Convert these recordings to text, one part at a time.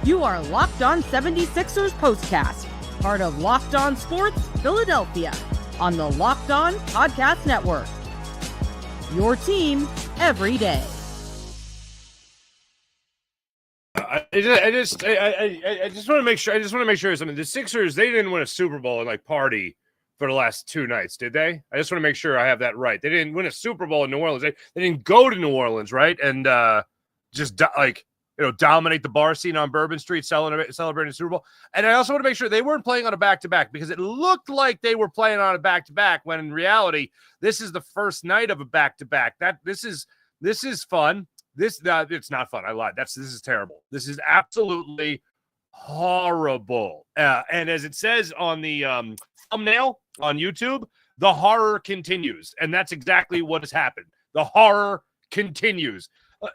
You are Locked On 76ers Postcast, part of Locked On Sports Philadelphia, on the Locked On Podcast Network. Your team every day. I just want to make sure. I just want to make sure something. The Sixers, they didn't win a Super Bowl and party for the last two nights, did they? I just want to make sure I have that right. They didn't win a Super Bowl in New Orleans. They didn't go to New Orleans, right? And dominate the bar scene on Bourbon Street, celebrating the Super Bowl. And I also want to make sure they weren't playing on a back-to-back, because it looked like they were playing on a back-to-back, when in reality, this is the first night of a back-to-back. This is fun. It's not fun. I lied. This is terrible. This is absolutely horrible. And as it says on the thumbnail on YouTube, the horror continues. And that's exactly what has happened. The horror continues.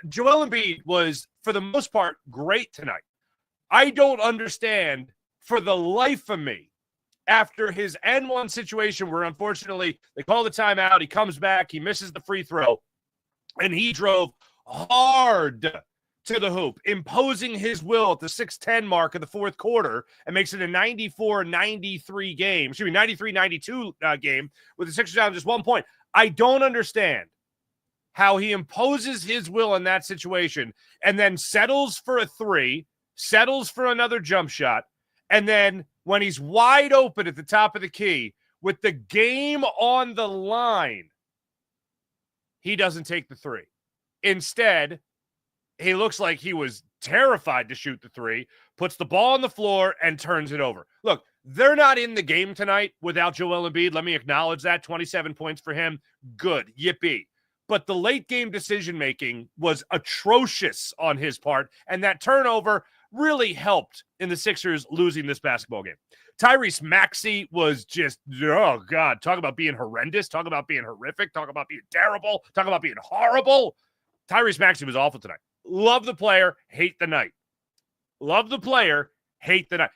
Joel Embiid was, for the most part, great tonight. I don't understand, for the life of me, after his N1 situation where, unfortunately, they call the timeout, he comes back, he misses the free throw, and he drove hard to the hoop, imposing his will at the 6:10 mark of the fourth quarter, and makes it a 94-93 game. 93-92 game with the Sixers down just 1 point. I don't understand how he imposes his will in that situation and then settles for a three, settles for another jump shot, and then when he's wide open at the top of the key with the game on the line, he doesn't take the three. Instead, he looks like he was terrified to shoot the three, puts the ball on the floor, and turns it over. Look, they're not in the game tonight without Joel Embiid. Let me acknowledge that. 27 points for him. Good. Yippee. But the late-game decision-making was atrocious on his part, and that turnover really helped in the Sixers losing this basketball game. Tyrese Maxey was just, oh, God, talk about being horrendous, talk about being horrific, talk about being terrible, talk about being horrible. Tyrese Maxey was awful tonight. Love the player, hate the night. Love the player, hate the night.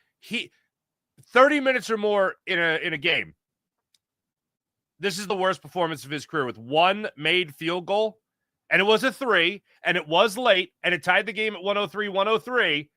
30 minutes or more in a game. This is the worst performance of his career, with one made field goal, and it was a three, and it was late, and it tied the game at 103-103.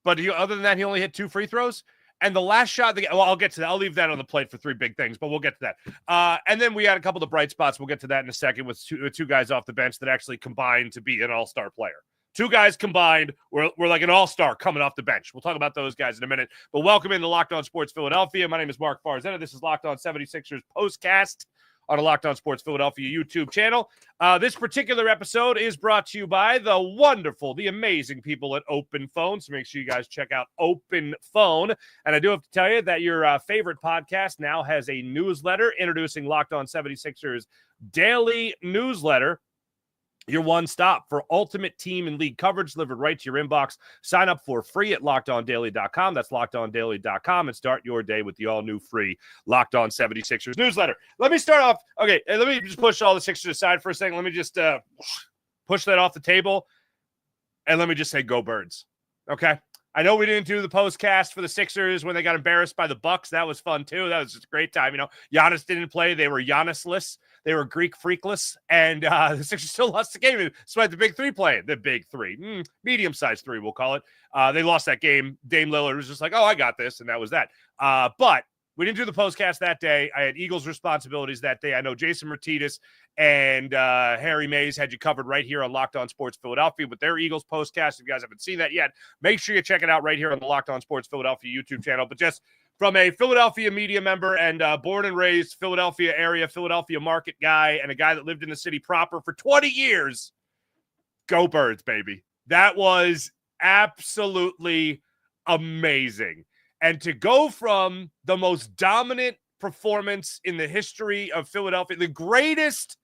But other than that, he only hit two free throws. And the last shot, I'll get to that. I'll leave that on the plate for three big things, but we'll get to that. And then we had a couple of bright spots. We'll get to that in a second, with two guys off the bench that actually combined to be an all-star player. Two guys combined were like an all-star coming off the bench. We'll talk about those guys in a minute. But welcome into Locked On Sports Philadelphia. My name is Mark Farzetta. This is Locked On 76ers Postcast on a Locked On Sports Philadelphia YouTube channel. This particular episode is brought to you by the wonderful, the amazing people at Open Phone. So make sure you guys check out Open Phone. And I do have to tell you that your favorite podcast now has a newsletter introducing Locked On 76ers daily newsletter. Your one stop for ultimate team and league coverage delivered right to your inbox. Sign up for free at LockedOnDaily.com. That's LockedOnDaily.com, and start your day with the all-new free Locked On 76ers newsletter. Let me start off. Okay, let me just push all the Sixers aside for a second. Let me just push that off the table, and let me just say go Birds. Okay? I know we didn't do the postcast for the Sixers when they got embarrassed by the Bucks. That was fun, too. That was just a great time. Giannis didn't play. They were Giannisless. They were Greek freakless, and the Sixers still lost the game despite the big three playing. The big three. Medium-sized three, we'll call it. They lost that game. Dame Lillard was just like, oh, I got this, and that was that. But we didn't do the postcast that day. I had Eagles responsibilities that day. I know Jason Martinez and Harry Mays had you covered right here on Locked On Sports Philadelphia with their Eagles postcast. If you guys haven't seen that yet, make sure you check it out right here on the Locked On Sports Philadelphia YouTube channel. But just from a Philadelphia media member and born and raised Philadelphia area, Philadelphia market guy, and a guy that lived in the city proper for 20 years, go Birds, baby. That was absolutely amazing. And to go from the most dominant performance in the history of Philadelphia, the greatest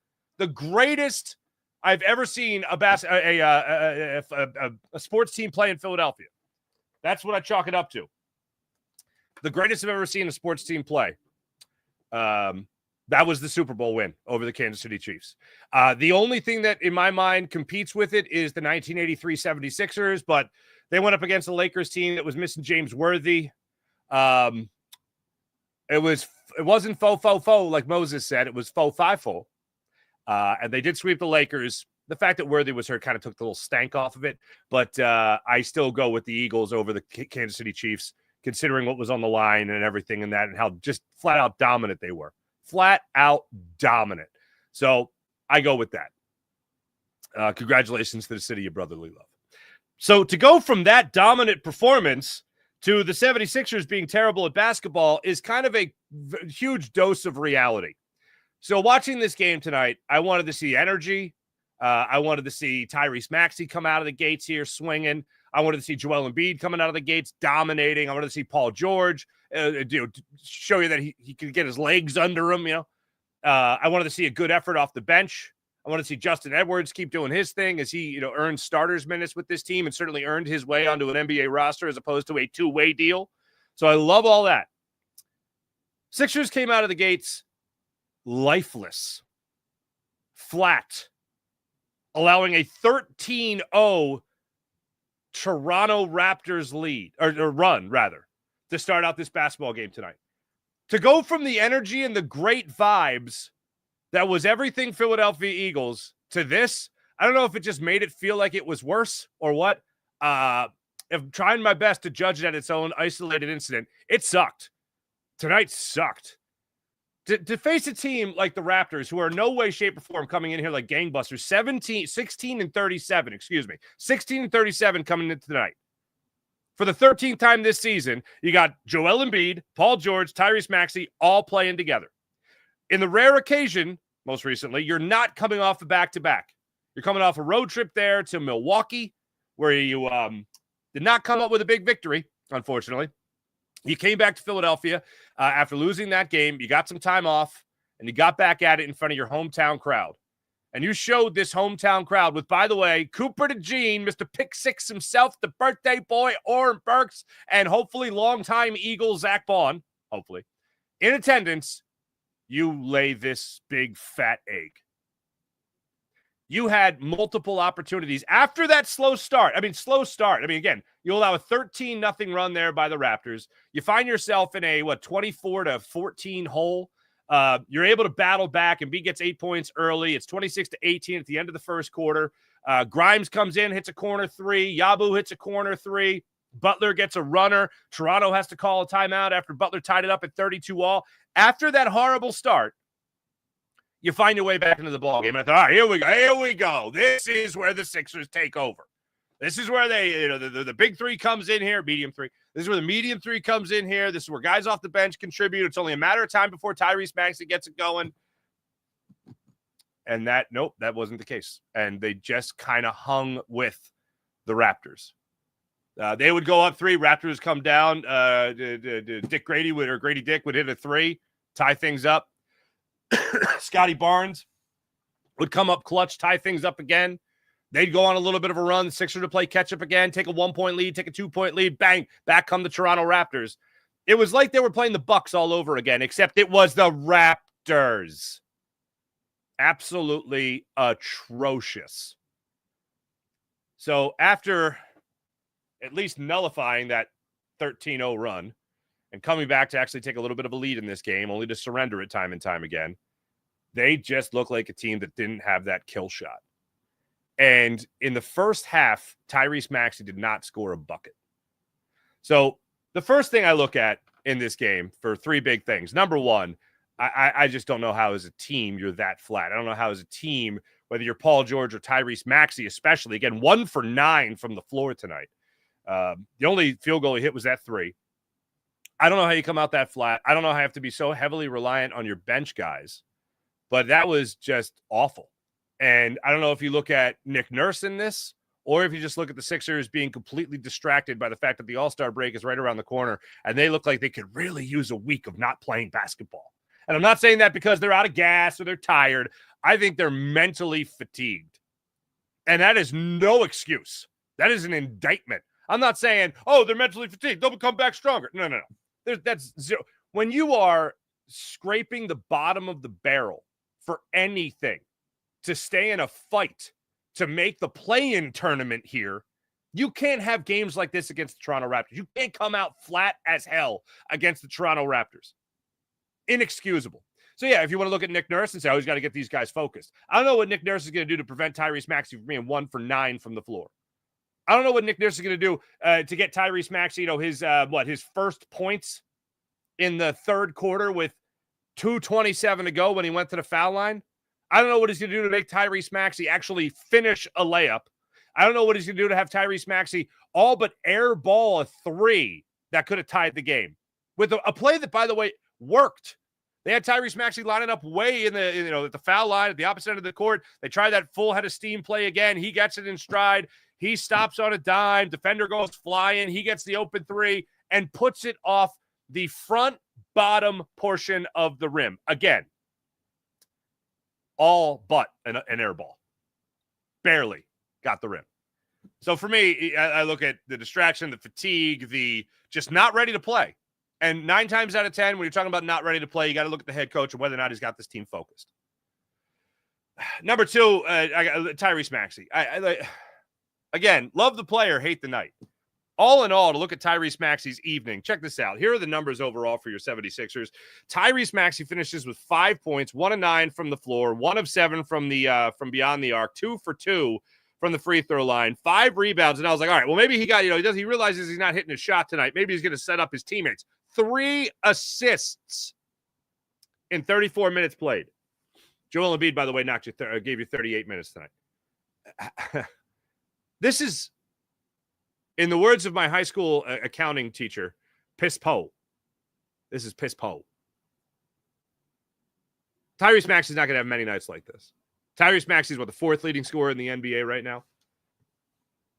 I've ever seen a sports team play in Philadelphia. That's what I chalk it up to. The greatest I've ever seen a sports team play. That was the Super Bowl win over the Kansas City Chiefs. The only thing that, in my mind, competes with it is the 1983 76ers, but they went up against the Lakers team that was missing James Worthy. It wasn't faux like Moses said. It was faux 5-4. And they did sweep the Lakers The fact that Worthy was hurt kind of took the little stank off of it, but I still go with the Eagles over the Kansas City Chiefs, considering what was on the line and everything and that and how just flat out dominant they were. Flat out dominant. So I go with that. Congratulations to the city of brotherly love. So to go from that dominant performance to the 76ers being terrible at basketball is kind of a huge dose of reality. So watching this game tonight, I wanted to see energy. I wanted to see Tyrese Maxey come out of the gates here swinging. I wanted to see Joel Embiid coming out of the gates dominating. I wanted to see Paul George show you that he can get his legs under him. I wanted to see a good effort off the bench. I want to see Justin Edwards keep doing his thing as he earned starters minutes with this team and certainly earned his way onto an NBA roster as opposed to a two-way deal. So I love all that. Sixers came out of the gates lifeless, flat, allowing a 13-0 Toronto Raptors lead, or run, rather, to start out this basketball game tonight. To go from the energy and the great vibes that was everything Philadelphia Eagles to this, I don't know if it just made it feel like it was worse or what. I'm trying my best to judge it at its own isolated incident. It sucked. Tonight sucked. To face a team like the Raptors, who are in no way, shape, or form coming in here like gangbusters, 16 and 37 coming into tonight. For the 13th time this season, you got Joel Embiid, Paul George, Tyrese Maxey all playing together. In the rare occasion, most recently, you're not coming off a back-to-back. You're coming off a road trip there to Milwaukee, where you did not come up with a big victory, unfortunately. You came back to Philadelphia after losing that game. You got some time off, and you got back at it in front of your hometown crowd. And you showed this hometown crowd with, by the way, Cooper DeJean, Mr. Pick Six himself, the birthday boy, Oren Burks, and hopefully longtime Eagle Zach Bond, hopefully, in attendance. You lay this big fat egg. You had multiple opportunities after that slow start. Again, you allow a 13-0 run there by the Raptors. You find yourself in a 24-14 hole. You're able to battle back. Embiid gets 8 points early. It's 26-18 at the end of the first quarter. Grimes comes in, hits a corner three. Yabu hits a corner three. Butler gets a runner. Toronto has to call a timeout after Butler tied it up at 32-all. After that horrible start, you find your way back into the ballgame. And I thought, all right, here we go. This is where the Sixers take over. This is where they, the big three comes in here, medium three. This is where the medium three comes in here. This is where guys off the bench contribute. It's only a matter of time before Tyrese Maxey gets it going. And that wasn't the case. And they just kind of hung with the Raptors. They would go up three. Raptors come down. Grady Dick would hit a three, tie things up. Scottie Barnes would come up clutch, tie things up again. They'd go on a little bit of a run. The Sixers would play catch up again, take a 1-point lead, take a 2-point lead, bang, back come the Toronto Raptors. It was like they were playing the Bucks all over again, except it was the Raptors. Absolutely atrocious. So after at least nullifying that 13-0 run and coming back to actually take a little bit of a lead in this game, only to surrender it time and time again, they just look like a team that didn't have that kill shot. And in the first half, Tyrese Maxey did not score a bucket. So the first thing I look at in this game for three big things. Number one, I just don't know how as a team you're that flat. I don't know how as a team, whether you're Paul George or Tyrese Maxey especially, again, 1 for 9 from the floor tonight. The only field goal he hit was that three. I don't know how you come out that flat. I don't know how you have to be so heavily reliant on your bench guys, but that was just awful. And I don't know if you look at Nick Nurse in this, or if you just look at the Sixers being completely distracted by the fact that the All-Star break is right around the corner, and they look like they could really use a week of not playing basketball. And I'm not saying that because they're out of gas or they're tired. I think they're mentally fatigued. And that is no excuse. That is an indictment. I'm not saying, oh, they're mentally fatigued, they'll come back stronger. No. That's zero. When you are scraping the bottom of the barrel for anything to stay in a fight, to make the play-in tournament here, you can't have games like this against the Toronto Raptors. You can't come out flat as hell against the Toronto Raptors. Inexcusable. So, yeah, if you want to look at Nick Nurse and say, oh, he's got to get these guys focused. I don't know what Nick Nurse is going to do to prevent Tyrese Maxey from being 1 for 9 from the floor. I don't know what Nick Nurse is going to do to get Tyrese Maxey, his first points in the third quarter with 2:27 to go when he went to the foul line. I don't know what he's going to do to make Tyrese Maxey actually finish a layup. I don't know what he's going to do to have Tyrese Maxey all but airball a 3 that could have tied the game with a play that, by the way, worked. They had Tyrese Maxey lining up way at the foul line at the opposite end of the court. They tried that full head of steam play again. He gets it in stride. He stops on a dime. Defender goes flying. He gets the open 3 and puts it off the front bottom portion of the rim. Again, all but an air ball. Barely got the rim. So for me, I look at the distraction, the fatigue, the just not ready to play. And 9 times out of 10, when you're talking about not ready to play, you got to look at the head coach and whether or not he's got this team focused. Number 2, I got Tyrese Maxey. Again, love the player, hate the night. All in all, to look at Tyrese Maxey's evening, check this out. Here are the numbers overall for your 76ers. Tyrese Maxey finishes with 5 points, 1 of 9 from the floor, 1 of 7 from beyond the arc, 2 for 2 from the free throw line, 5 rebounds. And I was like, all right, well, maybe he realizes he's not hitting his shot tonight. Maybe he's going to set up his teammates. 3 assists in 34 minutes played. Joel Embiid, by the way, gave you 38 minutes tonight. This is, in the words of my high school accounting teacher, piss po. This is piss po. Tyrese Maxey is not going to have many nights like this. Tyrese Maxey is the 4th leading scorer in the NBA right now.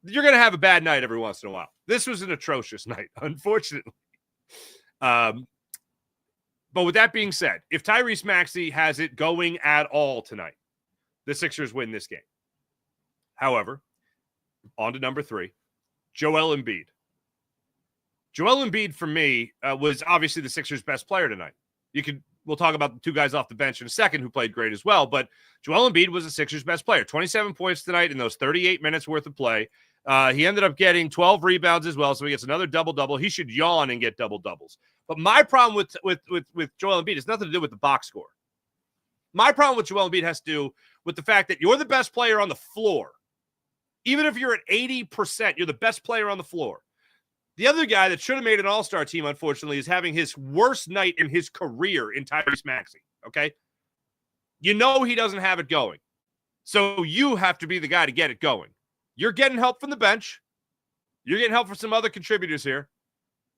You're going to have a bad night every once in a while. This was an atrocious night, unfortunately. But with that being said, if Tyrese Maxey has it going at all tonight, the Sixers win this game. However, on to number 3, Joel Embiid. Joel Embiid, for me, was obviously the Sixers' best player tonight. We'll talk about the 2 guys off the bench in a second who played great as well, but Joel Embiid was the Sixers' best player. 27 points tonight in those 38 minutes worth of play. He ended up getting 12 rebounds as well, so he gets another double-double. He should yawn and get double-doubles. But my problem with Joel Embiid has nothing to do with the box score. My problem with Joel Embiid has to do with the fact that you're the best player on the floor. Even if you're at 80%, you're the best player on the floor. The other guy that should have made an all-star team, unfortunately, is having his worst night in his career in Tyrese Maxey, okay? You know he doesn't have it going. So you have to be the guy to get it going. You're getting help from the bench. You're getting help from some other contributors here.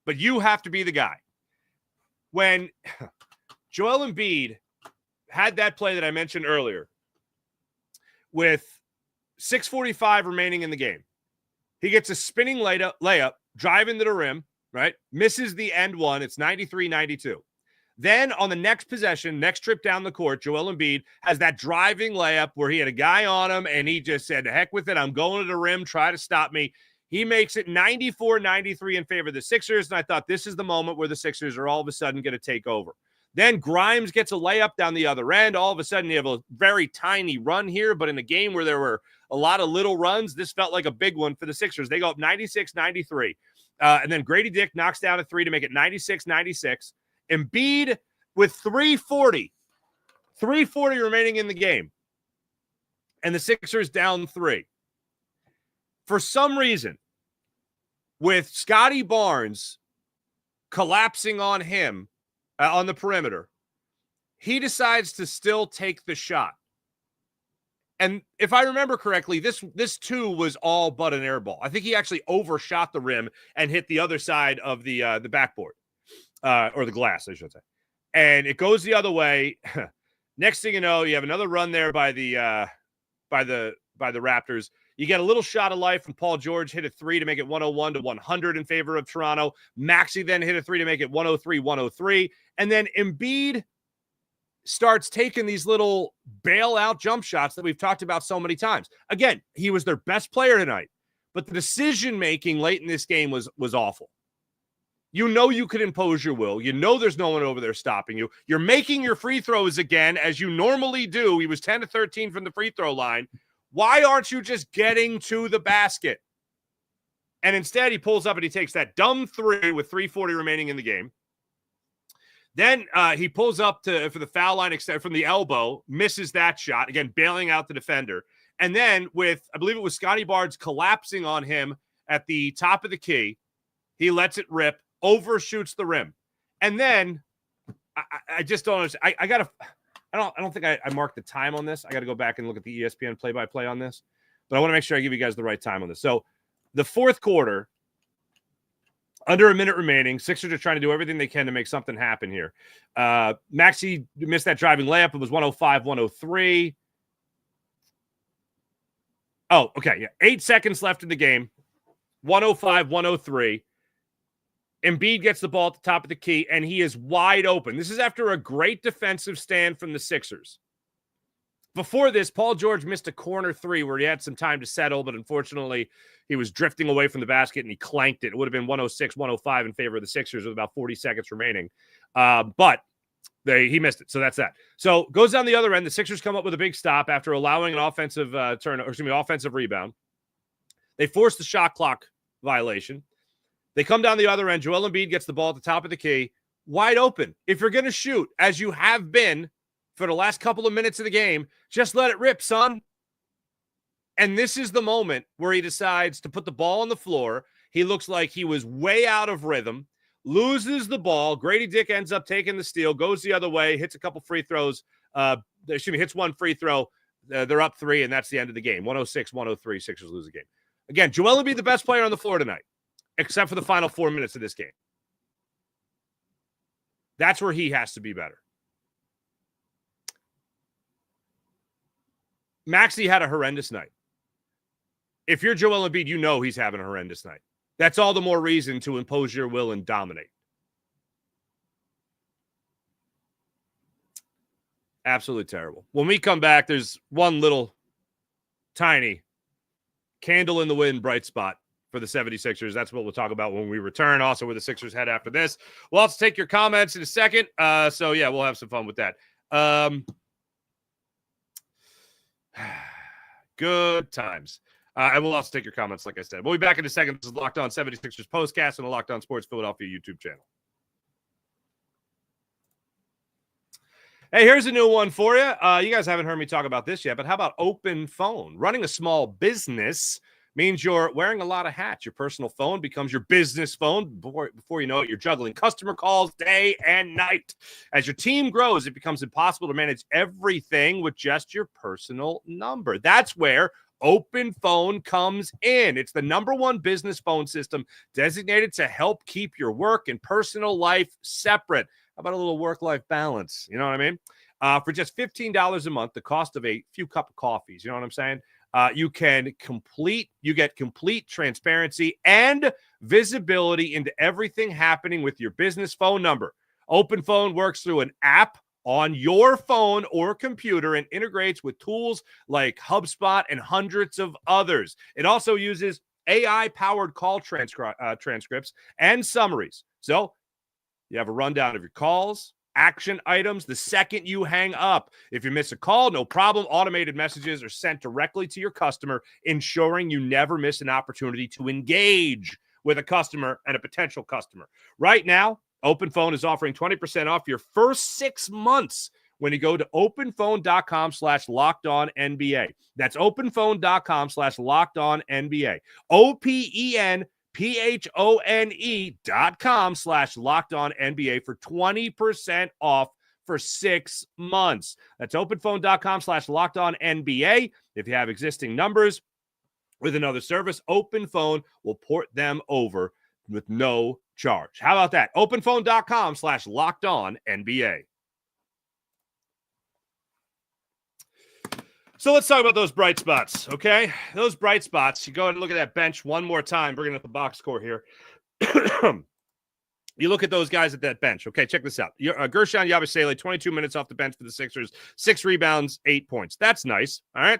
But you have to be the guy. When Joel Embiid had that play that I mentioned earlier with 6:45 remaining in the game, he gets a spinning layup, driving to the rim, right? Misses the end one. It's 93-92. Then on the next possession, next trip down the court, Joel Embiid has that driving layup where he had a guy on him and he just said, heck with it, I'm going to the rim, try to stop me. He makes it 94-93 in favor of the Sixers, and I thought this is the moment where the Sixers are all of a sudden going to take over. Then Grimes gets a layup down the other end. All of a sudden, you have a very tiny run here, but in a game where there were a lot of little runs, this felt like a big one for the Sixers. They go up 96-93. And then Grady Dick knocks down a 3 to make it 96-96. Embiid with 3:40 remaining in the game. And the Sixers down 3. For some reason, with Scottie Barnes collapsing on him on the perimeter, he decides to still take the shot. And if I remember correctly, this too was all but an air ball. I think he actually overshot the rim and hit the other side of the backboard, or the glass, I should say. And it goes the other way. Next thing you know, you have another run there by the Raptors. You get a little shot of life, and Paul George hit a 3 to make it 101-100 in favor of Toronto. Maxey then hit a 3 to make it 103-103. And then Embiid starts taking these little bailout jump shots that we've talked about so many times. Again, he was their best player tonight, but the decision-making late in this game was awful. You know you could impose your will. You know there's no one over there stopping you. You're making your free throws again, as you normally do. He was 10-13 from the free throw line. Why aren't you just getting to the basket? And instead, he pulls up and he takes that dumb 3 with 3:40 remaining in the game. Then he pulls up for the foul line from the elbow, misses that shot, again, bailing out the defender. And then I believe it was Scottie Barnes collapsing on him at the top of the key, he lets it rip, overshoots the rim. And then I just don't understand. I don't think I marked the time on this. I got to go back and look at the ESPN play-by-play on this. But I want to make sure I give you guys the right time on this. So the fourth quarter, under a minute remaining, Sixers are trying to do everything they can to make something happen here. Maxey missed that driving layup. It was 105-103. Oh, okay. Yeah. 8 seconds left in the game. 105-103. Embiid gets the ball at the top of the key, and he is wide open. This is after a great defensive stand from the Sixers. Before this, Paul George missed a corner three where he had some time to settle, but unfortunately, he was drifting away from the basket, and he clanked it. It would have been 106-105 in favor of the Sixers with about 40 seconds remaining. But he missed it, so that's that. So goes down the other end. The Sixers come up with a big stop after allowing an offensive offensive rebound. They force the shot clock violation. They come down the other end. Joel Embiid gets the ball at the top of the key, wide open. If you're going to shoot, as you have been for the last couple of minutes of the game, just let it rip, son. And this is the moment where he decides to put the ball on the floor. He looks like he was way out of rhythm, loses the ball. Grady Dick ends up taking the steal, goes the other way, hits a couple free throws. Hits one free throw. They're up 3, and that's the end of the game. 106-103, Sixers lose the game. Again, Joel Embiid, the best player on the floor tonight, except for the final 4 minutes of this game. That's where he has to be better. Maxey had a horrendous night. If you're Joel Embiid, you know he's having a horrendous night. That's all the more reason to impose your will and dominate. Absolutely terrible. When we come back, there's one little tiny candle in the wind bright spot for the 76ers. That's what we'll talk about when we return. Also, where the Sixers head after this. We'll also take your comments in a second. So, yeah, we'll have some fun with that. Good times. And we'll also take your comments, like I said. We'll be back in a second. This is Locked On 76ers Postcast on the Locked On Sports Philadelphia YouTube channel. Hey, here's a new one for you. You guys haven't heard me talk about this yet, but how about open phone? Running a small business means you're wearing a lot of hats. Your personal phone becomes your business phone. Before you know it, you're juggling customer calls day and night. As your team grows, it becomes impossible to manage everything with just your personal number. That's where Open Phone comes in. It's the #1 business phone system designated to help keep your work and personal life separate. How about a little work-life balance? You know what I mean? For just $15 a month, the cost of a few cup of coffees, you know what I'm saying? You get complete transparency and visibility into everything happening with your business phone number. Open Phone works through an app on your phone or computer and integrates with tools like HubSpot and hundreds of others. It also uses AI-powered call transcripts and summaries. So you have a rundown of your calls, action items the second you hang up. If you miss a call, no problem. Automated messages are sent directly to your customer, ensuring you never miss an opportunity to engage with a customer and a potential customer. Right now, Open Phone is offering 20% off your first 6 months when you go to openphone.com/lockedonnba. That's openphone.com/lockedonnba. openphone.com/lockedonnba for 20% off for 6 months. That's openphone.com/lockedonnba. If you have existing numbers with another service, Open Phone will port them over with no charge. How about that? openphone.com/lockedonnba. So let's talk about those bright spots, okay? Those bright spots. You go ahead and look at that bench one more time, bringing up the box score here. You look at those guys at that bench. Okay, check this out. Gershon Yabusele, 22 minutes off the bench for the Sixers, 6 rebounds, 8 points. That's nice, all right?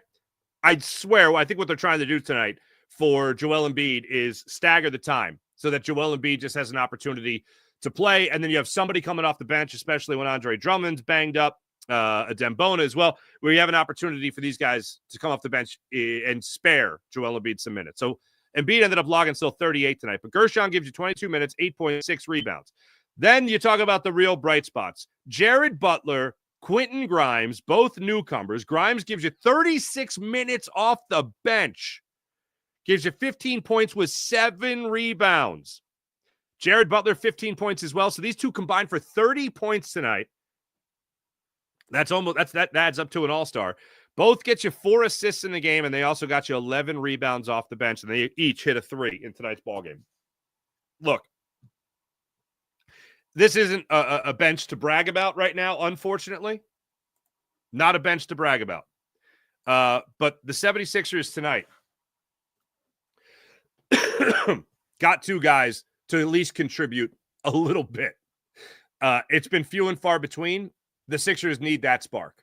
I swear, I think what they're trying to do tonight for Joel Embiid is stagger the time so that Joel Embiid just has an opportunity to play, and then you have somebody coming off the bench, especially when Andre Drummond's banged up, Dembona as well, where you have an opportunity for these guys to come off the bench and spare Joel Embiid some minutes. So Embiid ended up logging still 38 tonight, but Gershon gives you 22 minutes, 8.6 rebounds. Then you talk about the real bright spots. Jared Butler, Quentin Grimes, both newcomers. Grimes gives you 36 minutes off the bench. Gives you 15 points with 7 rebounds. Jared Butler, 15 points as well. So these two combined for 30 points tonight. That adds up to an all-star. Both get you 4 assists in the game, and they also got you 11 rebounds off the bench, and they each hit a 3 in tonight's ballgame. Look, this isn't a bench to brag about right now, unfortunately. Not a bench to brag about. But the 76ers tonight got 2 guys to at least contribute a little bit. It's been few and far between. The Sixers need that spark.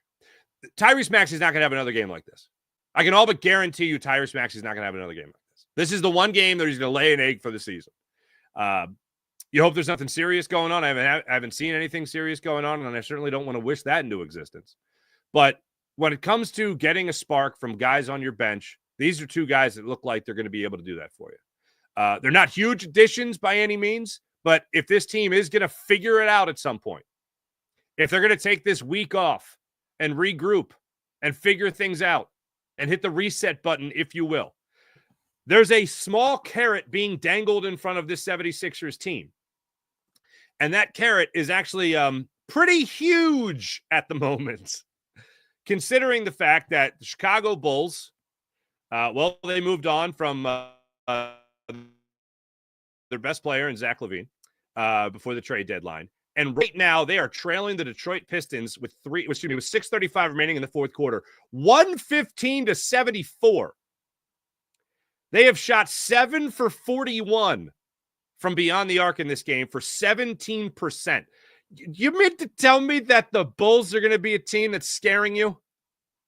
Tyrese Maxey is not going to have another game like this. I can all but guarantee you Tyrese Maxey is not going to have another game like this. This is the one game that he's going to lay an egg for the season. You hope there's nothing serious going on. I haven't seen anything serious going on, and I certainly don't want to wish that into existence. But when it comes to getting a spark from guys on your bench, these are 2 guys that look like they're going to be able to do that for you. They're not huge additions by any means, but if this team is going to figure it out at some point, if they're going to take this week off and regroup and figure things out and hit the reset button, if you will, there's a small carrot being dangled in front of this 76ers team. And that carrot is actually pretty huge at the moment, considering the fact that the Chicago Bulls, they moved on from their best player in Zach LaVine before the trade deadline. And right now they are trailing the Detroit Pistons with 6:35 remaining in the fourth quarter, 115-74. They have shot 7 for 41 from beyond the arc in this game for 17%. You mean to tell me that the Bulls are going to be a team that's scaring you?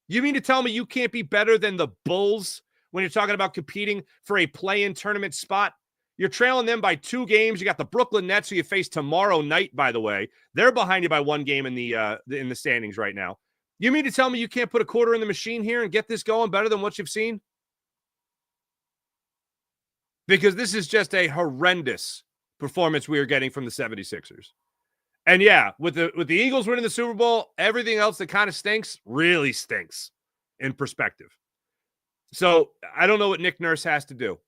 You mean to tell me you can't be better than the Bulls when you're talking about competing for a play-in tournament spot? You're trailing them by 2 games. You got the Brooklyn Nets, who you face tomorrow night, by the way. They're behind you by 1 game in the standings right now. You mean to tell me you can't put a quarter in the machine here and get this going better than what you've seen? Because this is just a horrendous performance we are getting from the 76ers. And yeah, with the Eagles winning the Super Bowl, everything else that kind of stinks really stinks in perspective. So I don't know what Nick Nurse has to do.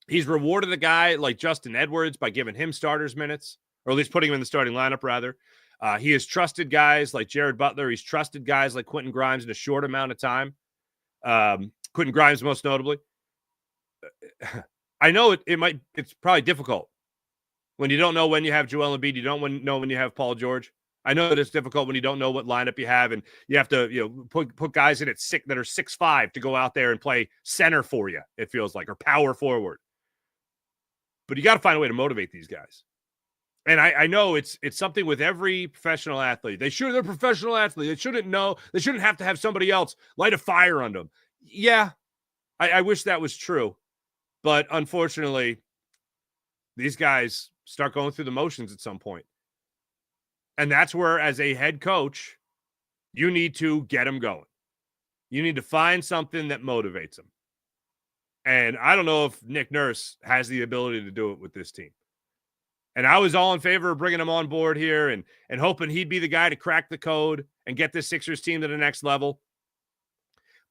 He's rewarded a guy like Justin Edwards by giving him starters minutes, or at least putting him in the starting lineup, rather. He has trusted guys like Jared Butler. He's trusted guys like Quentin Grimes in a short amount of time. Quentin Grimes, most notably. I know it's probably difficult when you don't know when you have Joel Embiid, you don't know when you have Paul George. I know that it's difficult when you don't know what lineup you have, and you have to put guys in at that are 6'5" to go out there and play center for you, it feels like, or power forward. But you got to find a way to motivate these guys. And I know it's something with every professional athlete. They're professional athletes. They shouldn't have to have somebody else light a fire on them. Yeah, I wish that was true. But unfortunately, these guys start going through the motions at some point. And that's where, as a head coach, you need to get them going. You need to find something that motivates them. And I don't know if Nick Nurse has the ability to do it with this team. And I was all in favor of bringing him on board here and hoping he'd be the guy to crack the code and get this Sixers team to the next level.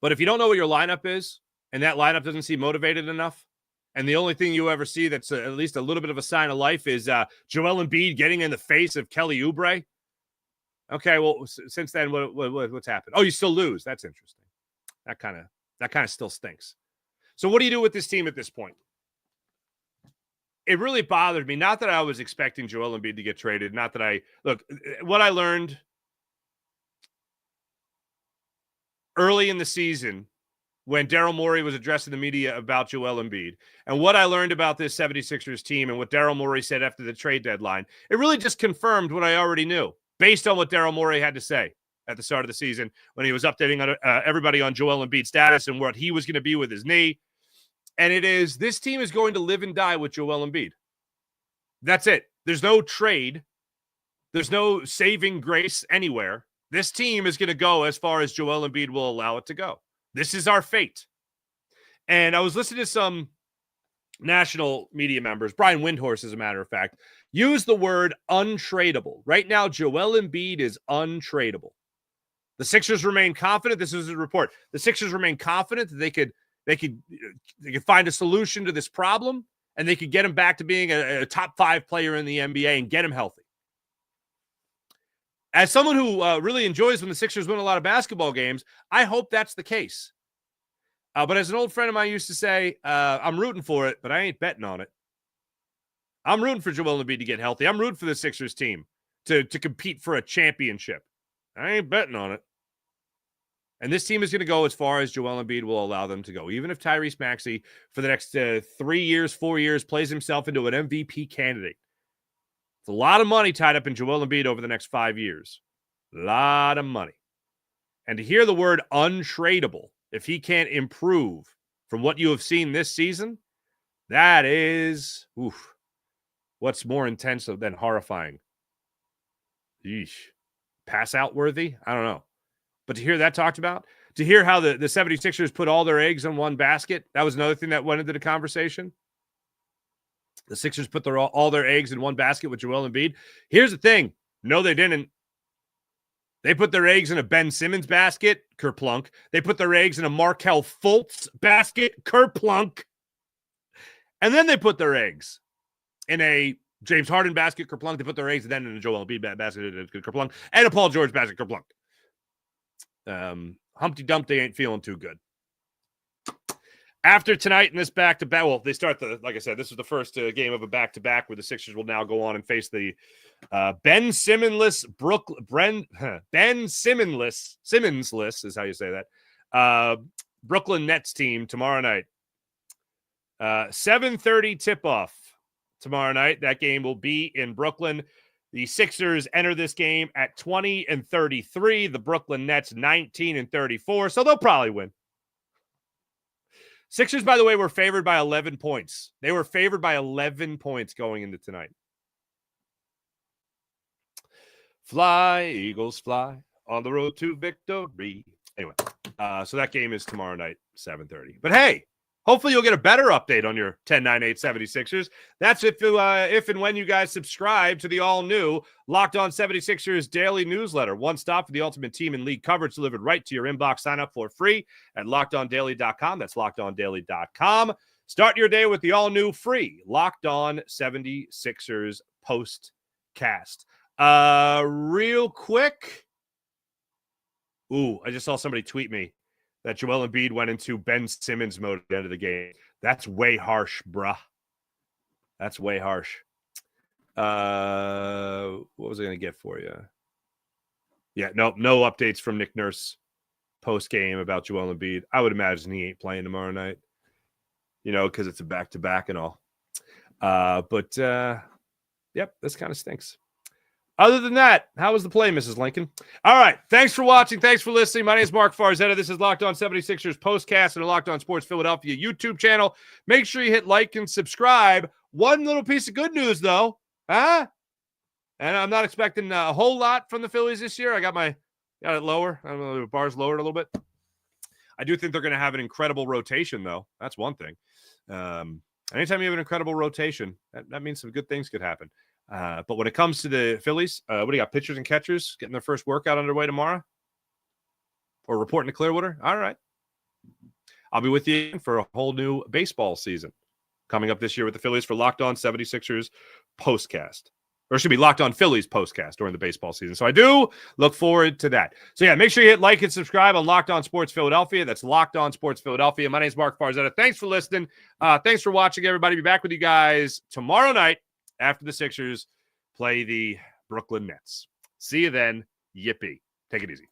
But if you don't know what your lineup is, and that lineup doesn't seem motivated enough, and the only thing you ever see that's at least a little bit of a sign of life is Joel Embiid getting in the face of Kelly Oubre. Okay, well, since then, what's happened? Oh, you still lose. That's interesting. That kind of still stinks. So what do you do with this team at this point? It really bothered me. Not that I was expecting Joel Embiid to get traded. Not that what I learned early in the season when Daryl Morey was addressing the media about Joel Embiid, and what I learned about this 76ers team and what Daryl Morey said after the trade deadline, it really just confirmed what I already knew based on what Daryl Morey had to say at the start of the season when he was updating everybody on Joel Embiid's status and what he was going to be with his knee. And it is, this team is going to live and die with Joel Embiid. That's it. There's no trade. There's no saving grace anywhere. This team is going to go as far as Joel Embiid will allow it to go. This is our fate. And I was listening to some national media members, Brian Windhorst, as a matter of fact, use the word untradeable. Right now, Joel Embiid is untradeable. The Sixers remain confident. This is a report. The Sixers remain confident that they could find a solution to this problem, and they could get him back to being a top 5 player in the NBA and get him healthy. As someone who really enjoys when the Sixers win a lot of basketball games, I hope that's the case. But as an old friend of mine used to say, I'm rooting for it, but I ain't betting on it. I'm rooting for Joel Embiid to get healthy. I'm rooting for the Sixers team to compete for a championship. I ain't betting on it. And this team is going to go as far as Joel Embiid will allow them to go. Even if Tyrese Maxey, for the next 3 years, 4 years, plays himself into an MVP candidate. It's a lot of money tied up in Joel Embiid over the next 5 years. A lot of money. And to hear the word untradeable, if he can't improve from what you have seen this season, that is, what's more intense than horrifying? Yeesh. Pass out worthy? I don't know. But to hear that talked about, to hear how the 76ers put all their eggs in one basket, that was another thing that went into the conversation. The Sixers put all their eggs in one basket with Joel Embiid. Here's the thing. No, they didn't. They put their eggs in a Ben Simmons basket, kerplunk. They put their eggs in a Markelle Fultz basket, kerplunk. And then they put their eggs in a James Harden basket, kerplunk. They put their eggs then in a Joel Embiid basket, kerplunk, and a Paul George basket, kerplunk. Humpty Dumpty ain't feeling too good. After tonight in this back-to-back, well, they start like I said, this is the first game of a back-to-back where the Sixers will now go on and face the Ben Simmons-less is how you say that, Brooklyn Nets team tomorrow night. 7:30 tip-off tomorrow night. That game will be in Brooklyn. The Sixers enter this game at 20-33. The Brooklyn Nets 19-34. So they'll probably win. Sixers, by the way, were favored by 11 points. They were favored by 11 points going into tonight. Fly, Eagles, fly on the road to victory. Anyway, so that game is tomorrow night, 7:30. But hey, hopefully you'll get a better update on your 10-9-8 76ers. That's if and when you guys subscribe to the all-new Locked On 76ers daily newsletter. One stop for the ultimate team and league coverage delivered right to your inbox. Sign up for free at LockedOnDaily.com. That's LockedOnDaily.com. Start your day with the all-new free Locked On 76ers postcast. Real quick. I just saw somebody tweet me that Joel Embiid went into Ben Simmons mode at the end of the game. That's way harsh, bruh. That's way harsh. What was I going to get for you? Yeah, no updates from Nick Nurse post-game about Joel Embiid. I would imagine he ain't playing tomorrow night, because it's a back-to-back and all. Yep, this kind of stinks. Other than that, how was the play, Mrs. Lincoln? All right. Thanks for watching. Thanks for listening. My name is Mark Farzetta. This is Locked On 76ers Postcast and the Locked On Sports Philadelphia YouTube channel. Make sure you hit like and subscribe. One little piece of good news, though. And I'm not expecting a whole lot from the Phillies this year. I got it lower. I don't know, the bar's lowered a little bit. I do think they're going to have an incredible rotation, though. That's one thing. Anytime you have an incredible rotation, that means some good things could happen. But when it comes to the Phillies, what do you got? Pitchers and catchers getting their first workout underway tomorrow? Or reporting to Clearwater? All right. I'll be with you for a whole new baseball season coming up this year with the Phillies for Locked On 76ers Postcast. Or it should be Locked On Phillies Postcast during the baseball season. So I do look forward to that. So yeah, make sure you hit like and subscribe on Locked On Sports Philadelphia. That's Locked On Sports Philadelphia. My name is Mark Farzetta. Thanks for listening. Thanks for watching, everybody. Be back with you guys tomorrow night after the Sixers play the Brooklyn Nets. See you then. Yippee. Take it easy.